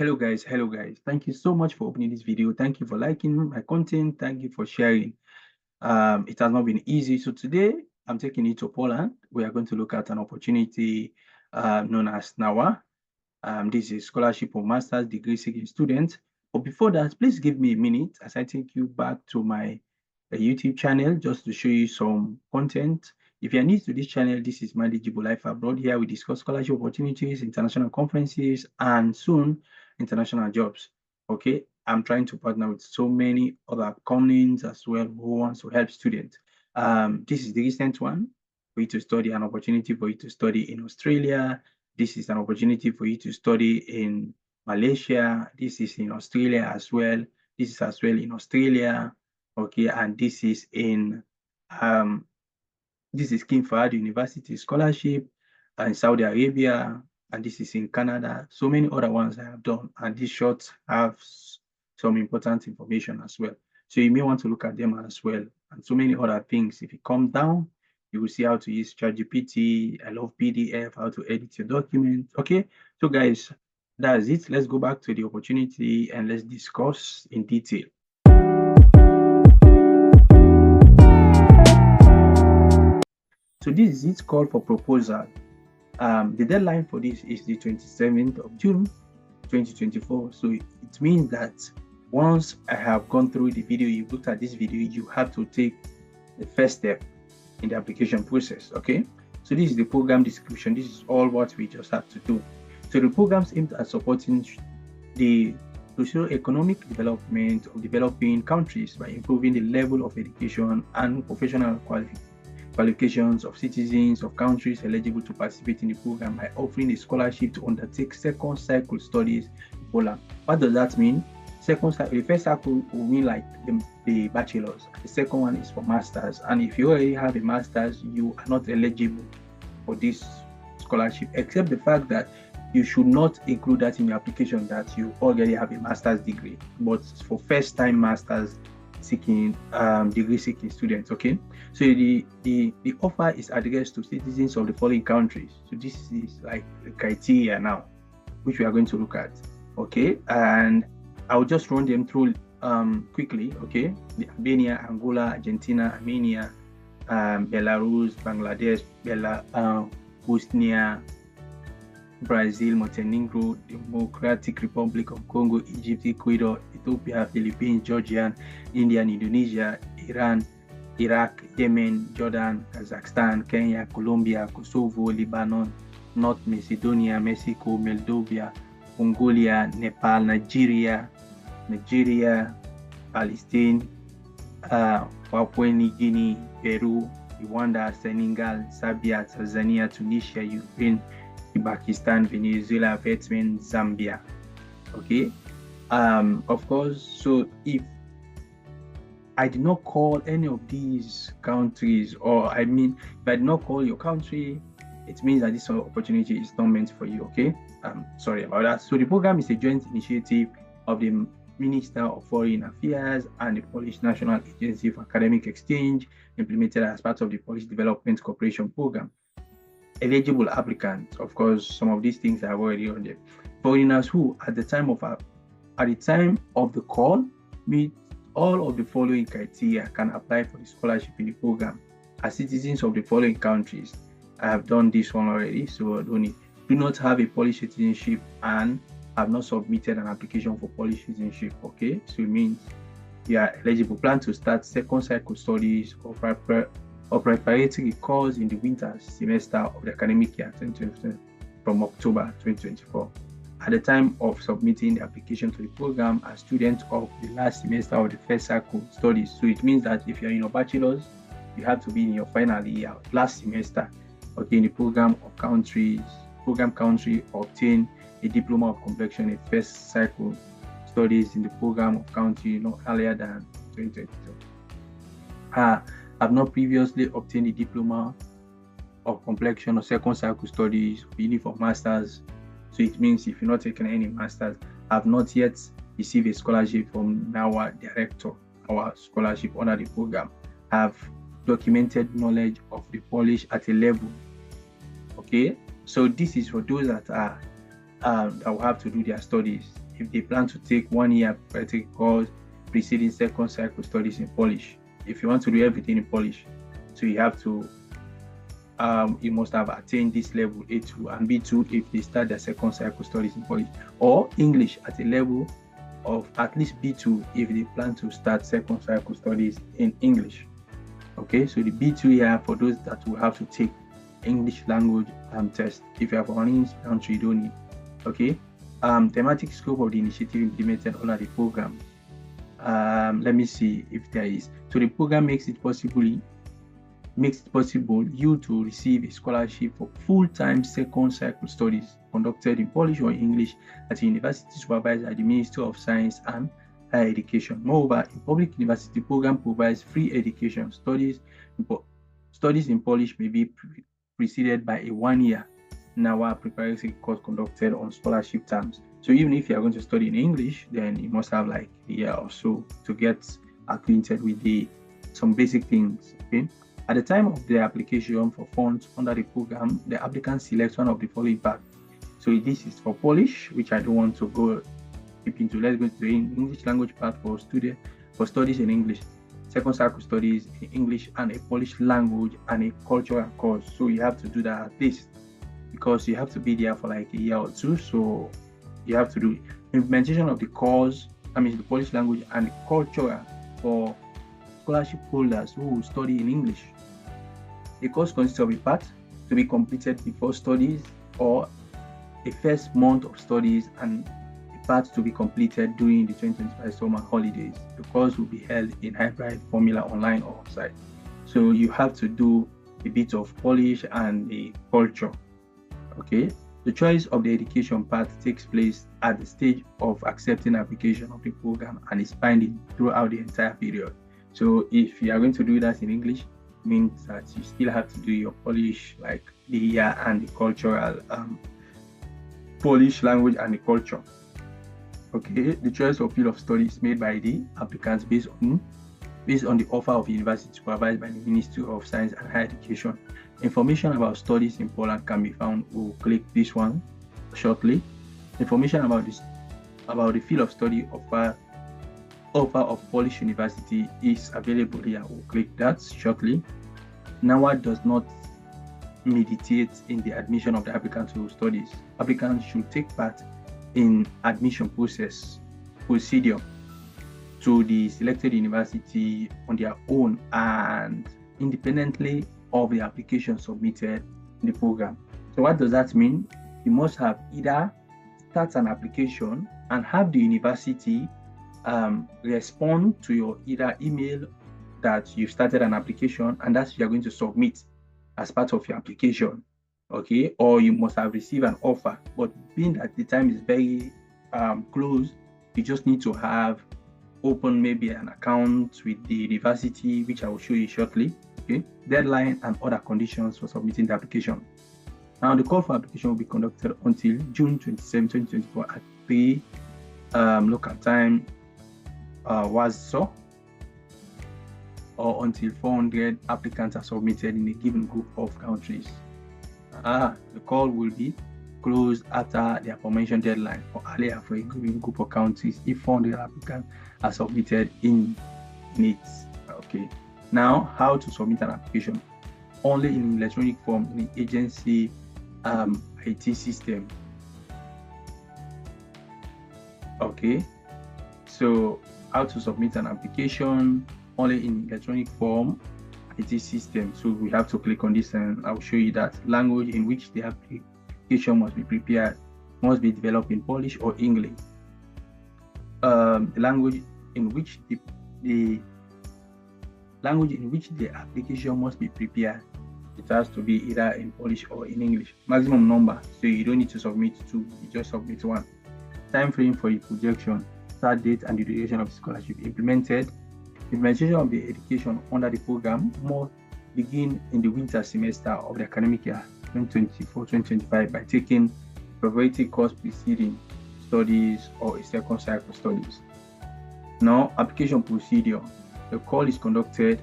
Hello guys. Thank you so much for opening this video. Thank you for liking my content. Thank you for sharing. It has not been easy. So today I'm taking you to Poland. We are going to look at an opportunity known as NAWA. This is scholarship for master's degree seeking students. But before that, please give me a minute as I take you back to my YouTube channel just to show you some content. If you're new to this channel, this is MahdigiboLifeAbroad. Here we discuss scholarship opportunities, international conferences, and soon international jobs. Okay, I'm trying to partner with so many other companies as well who wants to help students. This is the recent one for you to study, an opportunity for you to study in Australia. This is an opportunity for you to study in Malaysia. This is in Australia as well. This is as well in Australia. Okay, and um, this is King Fahd University Scholarship in Saudi Arabia, and this is in Canada. So many other ones I have done, and these shorts have some important information as well. So you may want to look at them as well, and so many other things. If you come down, you will see how to use ChatGPT. I love PDF, how to edit your document. Okay, so guys, that's it. Let's go back to the opportunity and let's discuss in detail. So this is its call for proposal. The deadline for this is the 27th of June, 2024. So it means that once I have gone through the video, you looked at this video, you have to take the first step in the application process. Okay, so this is the program description. This is all what we just have to do. So the programs aimed at supporting the socio-economic development of developing countries by improving the level of education and professional qualifications of citizens of countries eligible to participate in the program by offering a scholarship to undertake second cycle studies in Poland. What does that mean? Second cycle, the first cycle will mean like the bachelor's. The second one is for masters. And if you already have a master's, you are not eligible for this scholarship, except the fact that you should not include that in your application that you already have a master's degree. But for first-time masters seeking degree seeking students, okay, so the offer is addressed to citizens of the following countries. So this is like the criteria now which we are going to look at, okay, and I'll just run them through quickly. Okay, the Albania, Angola, Argentina, Armenia, Belarus, Bangladesh, Bosnia, Brazil, Montenegro, Democratic Republic of Congo, Egypt, Ecuador, Ethiopia, Philippines, Georgia, India, Indonesia, Iran, Iraq, Yemen, Jordan, Kazakhstan, Kenya, Colombia, Kosovo, Lebanon, North Macedonia, Mexico, Moldova, Mongolia, Nepal, Nigeria, Palestine, Papua New Guinea, Peru, Rwanda, Senegal, Serbia, Tanzania, Tunisia, Ukraine, Pakistan, Venezuela, Vietnam, Zambia. Okay, of course. So if I did not call any of these countries, or I mean, if I did not call your country, it means that this opportunity is not meant for you. Okay, sorry about that. So the program is a joint initiative of the Minister of Foreign Affairs and the Polish National Agency for Academic Exchange, implemented as part of the Polish Development Cooperation Program. Eligible applicants, of course, some of these things are already on there. Foreigners who, at the time of the call, meet all of the following criteria can apply for the scholarship in the program. As citizens of the following countries, I have done this one already, so I don't need. Do not have a Polish citizenship and have not submitted an application for Polish citizenship. Okay, so it means you are eligible. Plan to start second cycle studies or preparatory course in the winter semester of the academic year 2023 from October 2024. At the time of submitting the application to the program, a student of the last semester of the first cycle studies. So it means that if you're in your bachelor's, you have to be in your final year, last semester, okay, in the program country, obtain a diploma of completion in first cycle studies in the program of country not earlier than 2022. Have not previously obtained a diploma of completion or second cycle studies or uniform masters. So it means if you're not taking any masters, have not yet received a scholarship from NAWA director, our scholarship under the program, have documented knowledge of the Polish at a level. Okay, so this is for those that are that will have to do their studies if they plan to take 1 year practical course preceding second cycle studies in Polish. If you want to do everything in Polish, so you have to you must have attained this level A2 and B2 if they start their second cycle studies in Polish, or English at a level of at least B2 if they plan to start second cycle studies in English. Okay, so the B2 here for those that will have to take English language test. If you have an English country, you don't need. Okay, thematic scope of the initiative implemented under the program. Let me see if there is. So the program makes it possible you to receive a scholarship for full-time second cycle studies conducted in Polish or English at a university supervised by the Ministry of Science and Higher Education. Moreover, a public university program provides free education. Studies in Polish may be preceded by a 1-year NAWA preparatory course conducted on scholarship terms. So even if you are going to study in English, then you must have like a year or so to get acquainted with some basic things. Okay. At the time of the application for funds under the program, the applicant selects one of the following paths. So this is for Polish, which I don't want to go deep into. Let's go to the English language path for studies in English, second cycle studies in English, and a Polish language and a cultural course. So you have to do that at least, because you have to be there for like a year or two. So you have to do implementation of the course, the Polish language and the cultural for scholarship holders who will study in English. The course consists of a part to be completed before studies or a first month of studies and a part to be completed during the 2025 summer holidays. The course will be held in hybrid formula, online or on-site. So you have to do a bit of Polish and the culture. Okay. The choice of the education path takes place at the stage of accepting application of the program and is binding throughout the entire period. So if you are going to do that in English, it means that you still have to do your Polish, like the year and the cultural Polish language and the culture. Okay, the choice of field of study is made by the applicants based on the offer of university supervised by the Ministry of Science and Higher Education. Information about studies in Poland can be found. We'll click this one shortly. Information about the field of study offer of Polish University is available here. We'll click that shortly. NAWA does not mediate in the admission of the applicant to studies. Applicants should take part in admission procedure to the selected university on their own and independently of the application submitted in the program. So what does that mean? You must have either start an application and have the university respond to your either email that you started an application and that you are going to submit as part of your application, okay? Or you must have received an offer, but being that the time is very close, you just need to have open maybe an account with the university, which I will show you shortly. Okay, deadline and other conditions for submitting the application. Now the call for application will be conducted until June 27, 2024 at 3 local time Warsaw, or until 400 applicants are submitted in a given group of countries. The call will be closed after the aforementioned deadline or earlier for a given group of countries if 400 applicants are submitted in it. Okay. Now, how to submit an application? Only in electronic form in the agency IT system. Okay, so how to submit an application only in electronic form IT system. So we have to click on this and I'll show you that language in which the application must be prepared must be developed in Polish or English. The language in which the application must be prepared, it has to be either in Polish or in English. Maximum number, so you don't need to submit 2, you just submit 1. Time frame for the projection, start date and the duration of the scholarship. Implementation of the education under the program must begin in the winter semester of the academic year 2024-2025 by taking preparatory course preceding studies or a second cycle studies. Now, application procedure. The call is conducted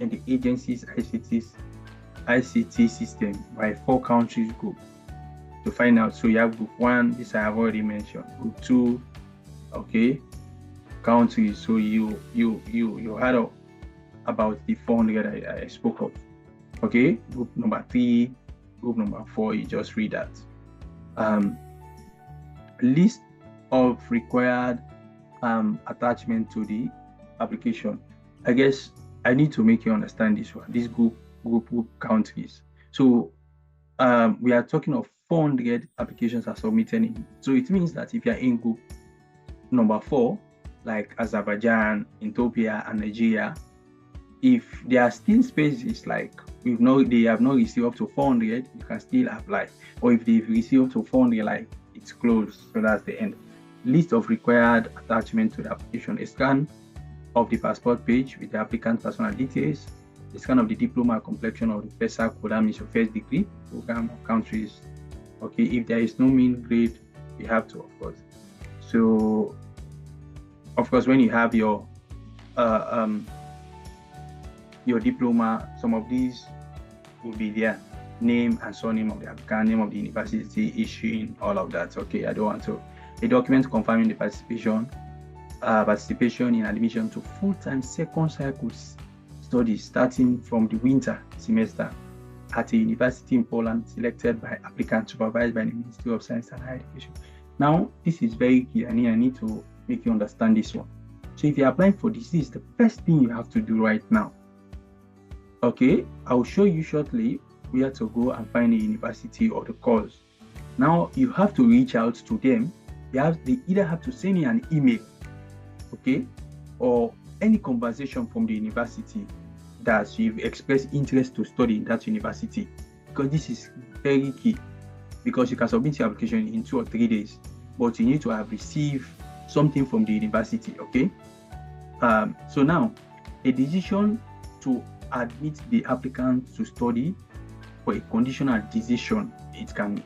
in the agency's ICT system by 4 countries group to find out. So you have group 1, this I have already mentioned. Group 2, okay, countries. So you heard about the 400 I spoke of. Okay, group number 3, group number 4, you just read that. List of required attachment to the application. I guess I need to make you understand this one, this group countries. So we are talking of 400 applications are submitted in. So it means that if you are in group number 4, like Azerbaijan, Ethiopia, and Nigeria, if there are still spaces like they have not received up to 400, you can still apply. Or if they've received up to 400, like it's closed, so that's the end. List of required attachment to the application: a scan of the passport page with the applicant's personal details, a scan of the diploma completion of the PESA code, that means your first degree program of countries. Okay, if there is no mean grade, you have to, of course. So, of course, when you have your diploma, some of these will be there: name and surname of the applicant, name of the university issuing, all of that. Okay, I don't want to. A document confirming the participation in admission to full-time second cycle studies starting from the winter semester at a university in Poland selected by applicants supervised by the Ministry of Science and Higher Education. Now, this is very key, and I need to make you understand this one. So if you're applying for this is the first thing you have to do right now. Okay, I'll show you shortly where to go and find a university or the course. Now, you have to reach out to them. They either have to send you an email, okay, or any conversation from the university that you've expressed interest to study in that university, because this is very key, because you can submit your application in 2 or 3 days, but you need to have received something from the university, okay? So now, a decision to admit the applicant to study for a conditional decision, it can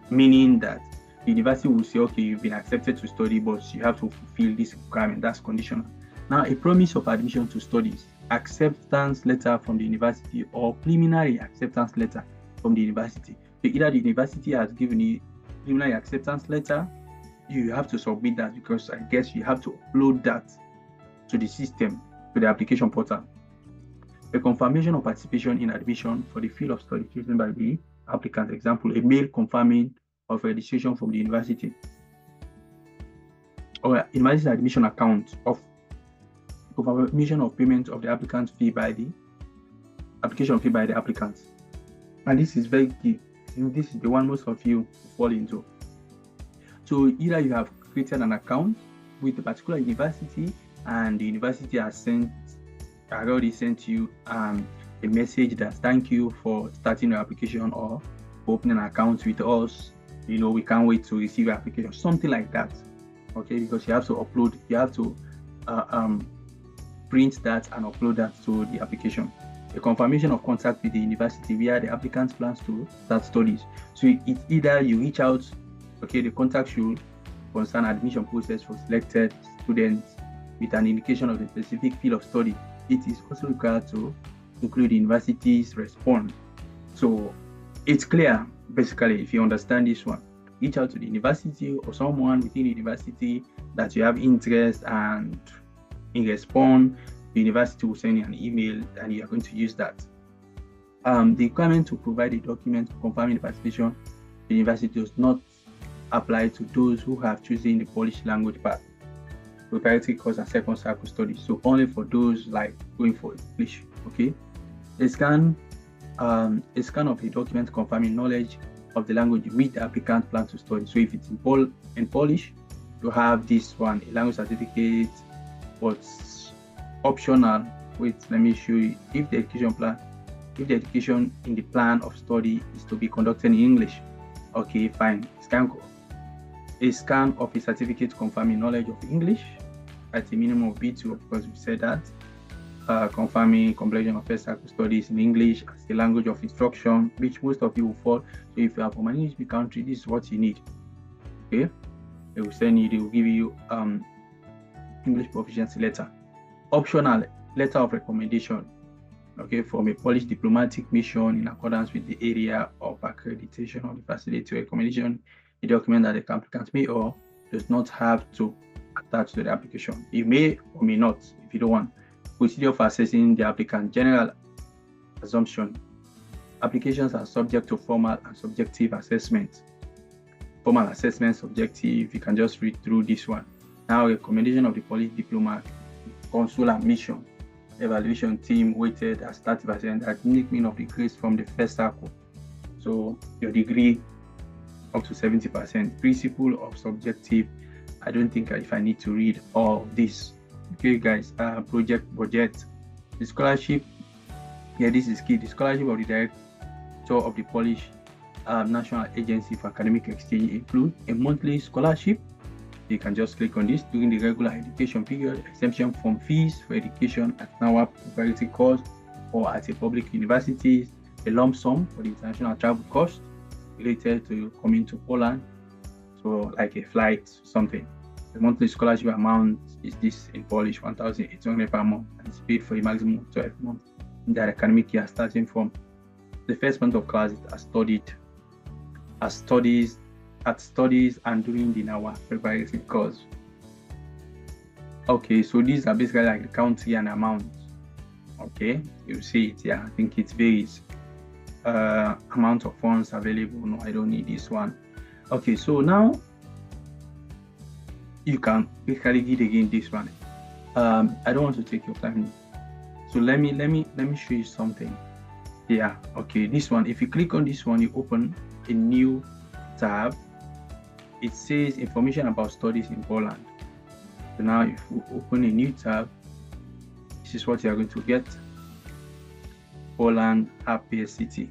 meaning that the university will say, okay, you've been accepted to study, but you have to fulfill this requirement. That's conditional. Now, a promise of admission to studies, acceptance letter from the university, or preliminary acceptance letter from the university. So either the university has given you preliminary acceptance letter, you have to submit that, because I guess you have to upload that to the system, to the application portal. A confirmation of participation in admission for the field of study chosen by the applicant. Example, a mail confirming of registration from the university, or university admission account of confirmation of payment of the applicant's fee by the application fee by the applicant. And this is very key. This is the one most of you fall into. So either you have created an account with a particular university, and the university has already sent you a message that thank you for starting your application or opening an account with us. We can't wait to receive your application, something like that. Okay, because you have to upload, you have to print that and upload that to the application. A confirmation of contact with the university where the applicant plans to start studies. So it's either you reach out, okay, the contact should concern admission process for selected students with an indication of the specific field of study. It is also required to include the university's response. So it's clear, basically, if you understand this one, reach out to the university or someone within the university that you have interest, and in response, the university will send you an email and you are going to use that. The requirement to provide a document confirming the participation, the university does not apply to those who have chosen the Polish language path, preparatory course and second cycle studies. So only for those like going for English, okay? A scan of a document confirming knowledge of the language which the applicant plans to study. So if it's in Polish, you have this one, a language certificate, but optional. Wait, let me show you. If the education in the plan of study is to be conducted in English, okay, fine. A scan of a certificate confirming knowledge of English at a minimum of B2, of course, we said that. Confirming completion of first cycle studies in English as the language of instruction, which most of you will fall. So if you are from an English country, this is what you need. Okay, they will send you, they will give you English proficiency letter. Optional letter of recommendation, okay, from a Polish diplomatic mission in accordance with the area of accreditation of the facility recommendation, a document that the applicant may or does not have to attached to the application. You may or may not, if you don't want. Procedure for assessing the applicant. General assumption. Applications are subject to formal and subjective assessment. Formal assessment, subjective, you can just read through this one. Now, recommendation of the college diploma, consul admission, evaluation team weighted as 30%, acknowledgement of the grades from the first circle. So your degree up to 70%. Principle of subjective. I don't think if I need to read all of this. Okay, guys. Project budget. The scholarship. Yeah, this is key. The scholarship of the director of the Polish National Agency for Academic Exchange include a monthly scholarship. You can just click on this during the regular education period, exemption from fees for education at NAWA preparatory course or at a public university, a lump sum for the international travel cost related to coming to Poland, so like a flight, something. The monthly scholarship amount is this in Polish, 1,800 per month, and it's paid for a maximum of 12 months in that academic year, starting from the first month of class as studies and during the NAWA preparatory course. Okay, so these are basically like the country and amount. Okay, you see it here. I think it varies. Amount of funds available. No, I don't need this one. Okay, so now you can basically read again this one. I don't want to take your time. So let me show you something. Yeah, okay, this one. If you click on this one, you open a new tab. It says information about studies in Poland. So now if you open a new tab, this is what you are going to get. Poland happiest city.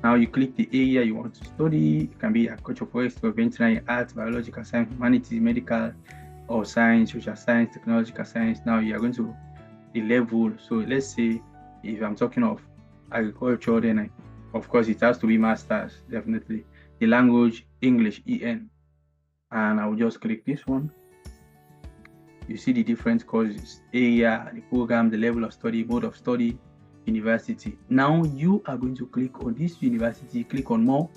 Now you click the area you want to study. It can be agriculture, forestry, veterinary, arts, biological science, humanities, medical, or science, social science, technological science. Now you are going to the level. So let's say if I'm talking of agriculture, then of course it has to be masters, definitely. The language, English, EN. And I will just click this one. You see the different courses, area, the program, the level of study, mode of study, university. Now you are going to click on this university, click on more,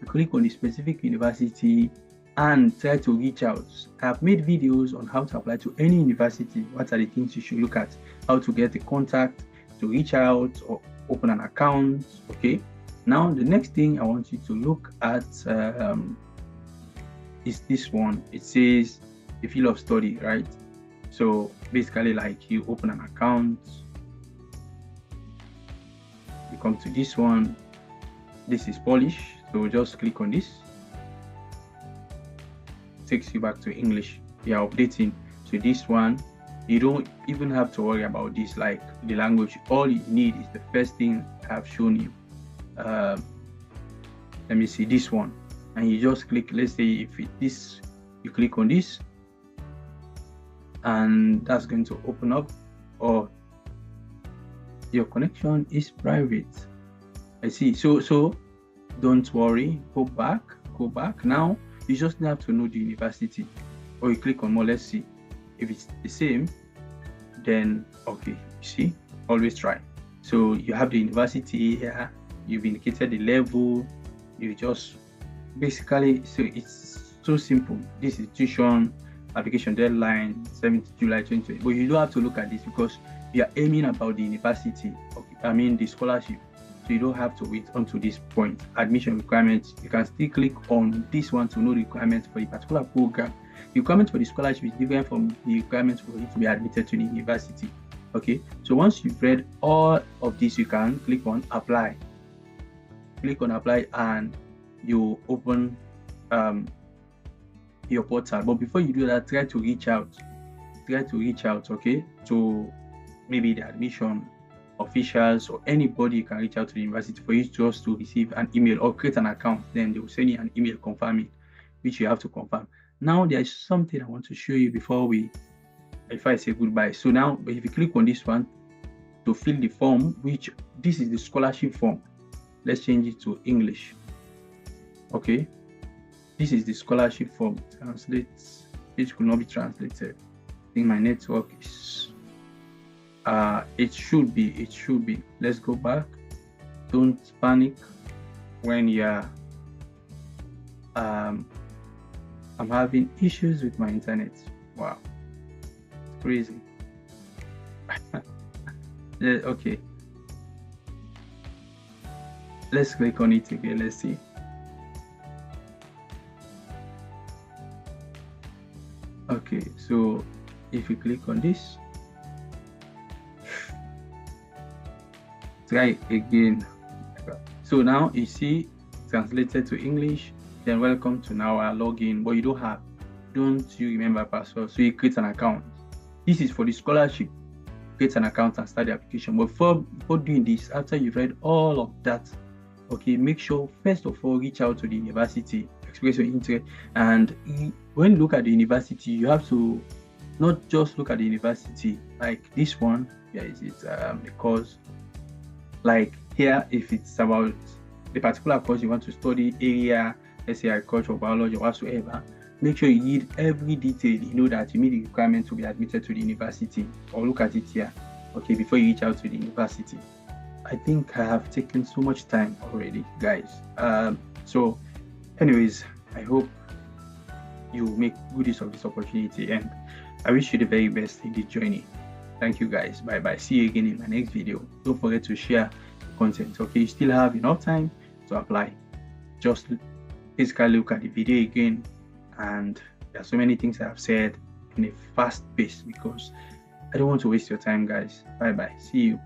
you click on the specific university and try to reach out. I have made videos on how to apply to any university. What are the things you should look at? How to get a contact, to reach out or open an account. Okay. Now the next thing I want you to look at is this one. It says the field of study, right? So basically, like you open an account, you come to this one. This is Polish, so just click on this. Takes you back to English. You are updating. So this one, you don't even have to worry about this, like the language. All you need is the first thing I've shown you. Let me see this one, and you just click. Let's say if this, you click on this, and that's going to open up. Or your connection is private. I see. So don't worry. Go back. Now you just have to know the university, or you click on more. Let's see if it's the same. Then okay, you see, always try. So you have the university here. You've indicated the level. You just basically, so it's so simple. This is tuition application deadline 7th July 2020. But you don't have to look at this because you are aiming about the university. Okay, I mean the scholarship. So you don't have to wait until this point. Admission requirements. You can still click on this one to know the requirements for the particular program. The requirements for the scholarship is different from the requirements for you to be admitted to the university. Okay. So once you've read all of this, you can click on apply. Click on apply and you open your portal. But before you do that, try to reach out, okay, to maybe the admission officials or anybody. You can reach out to the university for you just to receive an email or create an account. Then they will send you an email confirming, which you have to confirm. Now there's something I want to show you before I say goodbye. So now if you click on this one to fill the form, which this is the scholarship form. Let's change it to English. Okay, this is the scholarship form. Translate. It could not be translated. I think my network is. It should be. Let's go back. Don't panic when you're. I'm having issues with my internet. Wow, it's crazy. Yeah, okay, let's click on it again. Let's see. Okay, so if you click on this, try again. So now you see translated to English, then welcome to NAWA login, but you don't you remember password, so you create an account. This is for the scholarship. Create an account and start the application. But before doing this, after you've read all of that, okay, make sure first of all reach out to the university, express your interest, and when you look at the university, you have to not just look at the university like this one. Yeah, is it the course? Like here, if it's about the particular course you want to study, area, let's say agriculture, biology, or whatsoever, make sure you read every detail, you know that you meet the requirement to be admitted to the university, or look at it here, okay, before you reach out to the university. I think I have taken so much time already, guys. So anyways, I hope you make good use of this opportunity, and I wish you the very best in this journey. Thank you, guys. Bye bye. See you again in my next video. Don't forget to share the content. Okay, you still have enough time to apply. Just basically look at the video again, and there are so many things I have said in a fast pace because I don't want to waste your time, guys. Bye bye. See you.